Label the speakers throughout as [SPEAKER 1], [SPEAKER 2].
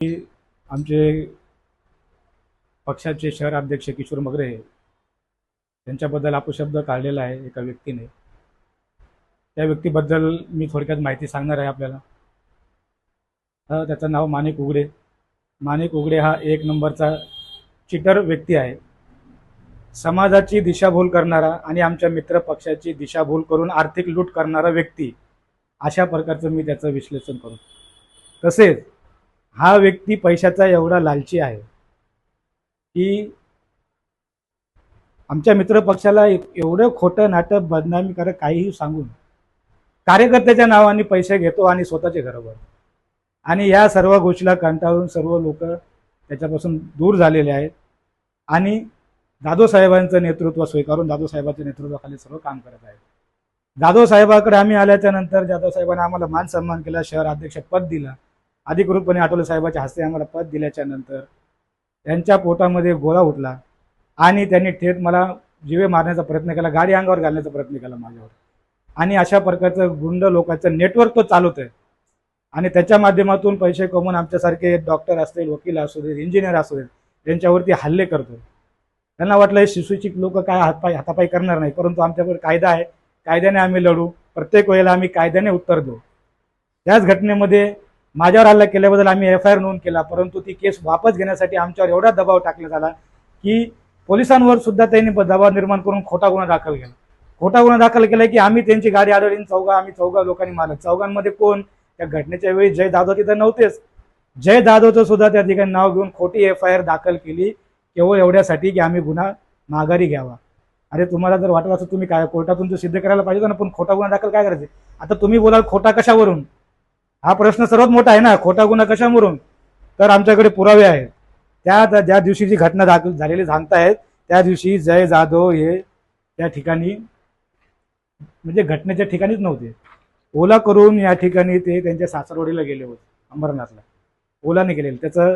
[SPEAKER 1] की आमचे पक्षाचे शहर अध्यक्ष किशोर मगरे त्यांच्याबद्दल अपशब्द काढलेला आहे एका व्यक्तीने. त्या व्यक्तीबद्दल मी थोडक्यात माहिती सांगणार आहे आपल्याला. त्याचं नाव माणिक उघडे. माणिक उघडे हा एक नंबरचा चिटर व्यक्ती आहे. समाजाची दिशाभूल करणारा आणि आमच्या मित्र पक्षाची दिशाभूल करून आर्थिक लूट करणारा व्यक्ती, अशा प्रकारचं मी त्याचं विश्लेषण करू. तसेच हा व्यक्ती पैशाचा एवढा लालची आहे की आमच्या मित्र पक्षाला एवढं खोटं नाटक बदनामी करत काहीही सांगून कार्यकर्त्याच्या नावाने पैसे घेतो आणि स्वतःचे घरवर. आणि या सर्व गोष्टीला कंटाळून सर्व लोक त्याच्यापासून दूर झालेले आहेत आणि जाधव साहेबांचं नेतृत्व स्वीकारून जाधव साहेबांच्या नेतृत्वाखाली सर्व काम करत आहेत. जाधव साहेबाकडे आम्ही आल्याच्या नंतर जाधव साहेबांनी आम्हाला मान सन्मान केला, शहर अध्यक्ष पद दिला. अधिकृतपणे आठवले साहेबाच्या हस्ते आम्हाला पद दिल्याच्या नंतर त्यांच्या पोटामध्ये गोळा उठला आणि त्यांनी थेट मला जीवे मारण्याचा प्रयत्न केला, गाडी अंगावर घालण्याचा प्रयत्न केला माझ्यावर. आणि अशा प्रकारचं गुंड लोकांचं नेटवर्क तो चालवत आहे आणि त्याच्या माध्यमातून पैसे कमवून आमच्यासारखे डॉक्टर असतील, वकील असू देत, इंजिनियर असू देत, त्यांच्यावरती हल्ले करतो. त्यांना वाटलं शिशुचिक लोक काय हातापाई करणार नाही, परंतु आमच्याकडे कायदा आहे, कायद्याने आम्ही लढू, प्रत्येक वेळेला आम्ही कायद्याने उत्तर देऊ. त्याच घटनेमध्ये माझ्यावर हल्ला केल्याबद्दल आम्ही FIR नोंद केला, परंतु ती केस वापस घेण्यासाठी आमच्यावर एवढा दबाव टाकण्यात आला की पोलिसांवर सुद्धा त्यांनी दबाव निर्माण करून खोटा गुन्हा दाखल केला. खोटा गुन्हा दाखल केला की आम्ही त्यांची गाडी अडवली, आम्ही चौघा लोकांनी मारलं. चौघांमध्ये कोण? त्या घटनेच्या वेळी जय जाधव तिथं नव्हतेच. जय जाधवचं सुद्धा त्या ठिकाणी नाव घेऊन खोटी FIR दाखल केली, केवळ एवढ्यासाठी की आम्ही गुन्हा माघारी घ्यावा. अरे तुम्हाला जर वाटत असं तुम्ही काय कोर्टातून सिद्ध करायला पाहिजे ना, पण खोटा गुन्हा दाखल काय करायचे? आता तुम्ही बोलाल खोटा कशावरून, हा प्रश्न सर्वात मोठा आहे ना. खोटा गुन्हा कशावरून? तर आमच्याकडे पुरावे आहेत. ज्या दिवशी जी घटना दाखल झालेली सांगतायत त्या दिवशी जय जाधव हे त्या ठिकाणी म्हणजे घटनेच्या ठिकाणीच नव्हते. ओला करून या ठिकाणी ते त्यांच्या सासरवाडीला गेले होते, अंबरनाथला. ओलाने गेलेले, त्याचं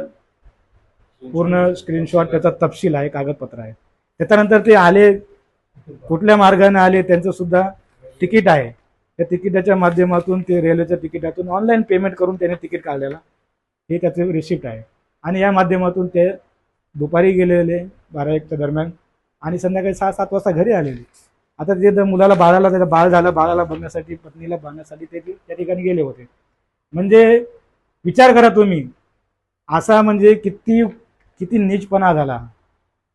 [SPEAKER 1] पूर्ण स्क्रीनशॉट, त्याचा तपशील आहे, कागदपत्र आहे. त्याच्यानंतर ते आले, कुठल्या मार्गाने आले, त्यांचं सुद्धा तिकीट आहे. त्या तिकिटाच्या माध्यमातून ते रेल्वेच्या तिकिटातून ऑनलाईन पेमेंट करून त्याने तिकीट काढलेला, हे त्याचे रिसिप्ट आहे. आणि या माध्यमातून ते दुपारी गेलेले 12-1च्या दरम्यान आणि संध्याकाळी 6-7 वाजता घरी आलेले. आता ते मुलाला बाळाला, त्याचं बाळ झालं, बाळाला बघण्यासाठी, पत्नीला बघण्यासाठी ते त्या ठिकाणी गेले होते. म्हणजे विचार करा तुम्ही, असा म्हणजे किती नीचपणा झाला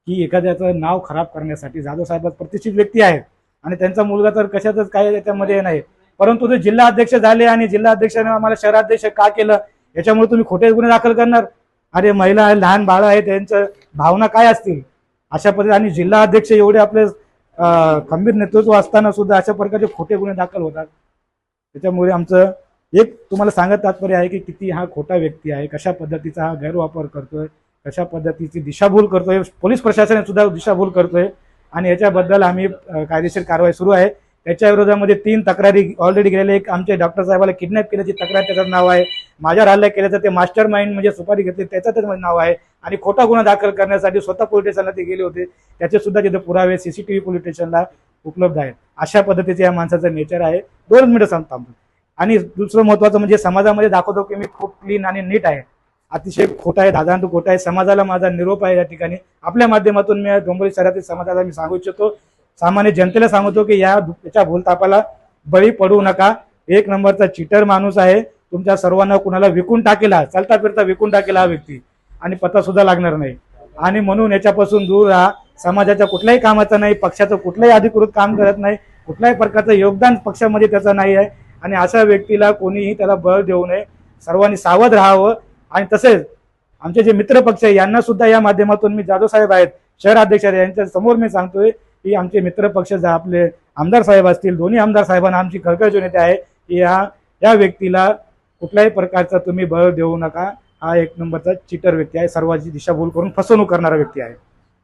[SPEAKER 1] की एखाद्याचं नाव खराब करण्यासाठी. जाधव साहेब प्रतिष्ठित व्यक्ती आहेत आणि त्यांचा मुलगा तर कशातच काय त्याच्यामध्ये नाही, परंतु ते जिल्हा अध्यक्ष झाले आणि जिल्हा अध्यक्षाने आम्हाला शहराध्यक्ष का केलं याच्यामुळे तुम्ही खोटे गुन्हे दाखल करणार? अरे महिला, लहान बाळं आहेत, त्यांच्या भावना काय असतील अशा पद्धतीने. आणि जिल्हा अध्यक्ष एवढे आपले खंबीर नेतृत्व असताना सुद्धा अशा प्रकारचे खोटे गुन्हे दाखल होतात. त्याच्यामुळे आमचं एक तुम्हाला सांगत तात्पर्य आहे की किती हा खोटा व्यक्ती आहे, कशा पद्धतीचा हा गैरवापर करतोय, कशा पद्धतीची दिशाभूल करतोय, पोलीस प्रशासन सुद्धा दिशाभूल करतोय. आणि याच्याबद्दल आम्ही कायदेशीर कारवाई सुरू आहे. त्याच्या विरोधामध्ये 3 तक्रारी ऑलरेडी गेलेल्या. एक आमच्या डॉक्टर साहेबाला किडनॅप केल्याची तक्रार, त्याचं नाव आहे. माझ्यावर हल्ला केल्याचं ते मास्टर माइंड म्हणजे सुपारी घेतली त्याचं नाव आहे. आणि खोटा गुन्हा दाखल करण्यासाठी स्वतः पोलीस स्टेशनला ते गेले होते, त्याचे सुद्धा तिथे पुरावे CCTV पोलीस स्टेशनला उपलब्ध आहेत. अशा पद्धतीचे या माणसाचं नेचर आहे. 2 मिनिटं सांगतो. आणि दुसरं महत्वाचं म्हणजे समाजामध्ये दाखवतो की मी खूप क्लीन आणि नीट आहे. अतिशय खोटा आहे, दादांत खोटा आहे. समाजाला माझा निरोप आहे या ठिकाणी. आपल्या माध्यमातून मी डोंबिवली शहरातील समाजाला मी सांगू इच्छितो, सामान्य जनतेला सांगतो की याच्या भूलतापाला बळी पडू नका. 1 नंबरचा चिटर माणूस आहे. तुमच्या सर्वांना कुणाला विकून टाकेला, चालता फिरता विकून टाकेला हा व्यक्ती, आणि पत्ता सुद्धा लागणार नाही. आणि म्हणून याच्यापासून दूर राहा. समाजाच्या कुठल्याही कामाचं नाही, पक्षाचं कुठलंही अधिकृत काम करत नाही, कुठल्याही प्रकारचं योगदान पक्षामध्ये त्याचं नाही आहे. आणि अशा व्यक्तीला कोणीही त्याला बळ देऊ नये, सर्वांनी सावध राहावं. आणि तसेच आमचे जे मित्र पक्ष आहे यांना सुद्धा या माध्यमातून, मी जाधव साहेब आहेत, शहर अध्यक्ष आहेत, यांच्या समोर मी सांगतोय की आमचे मित्र पक्ष आपले आमदार साहेब असतील, दोन्ही आमदार साहेबांना आमची कळकळ विनंती आहे की या व्यक्तीला कुठल्याही प्रकारचा तुम्ही बळ देऊ नका. हा 1 नंबरचा चिटर व्यक्ती आहे, सर्वांची दिशाभूल करून फसवणूक करणारा व्यक्ती आहे.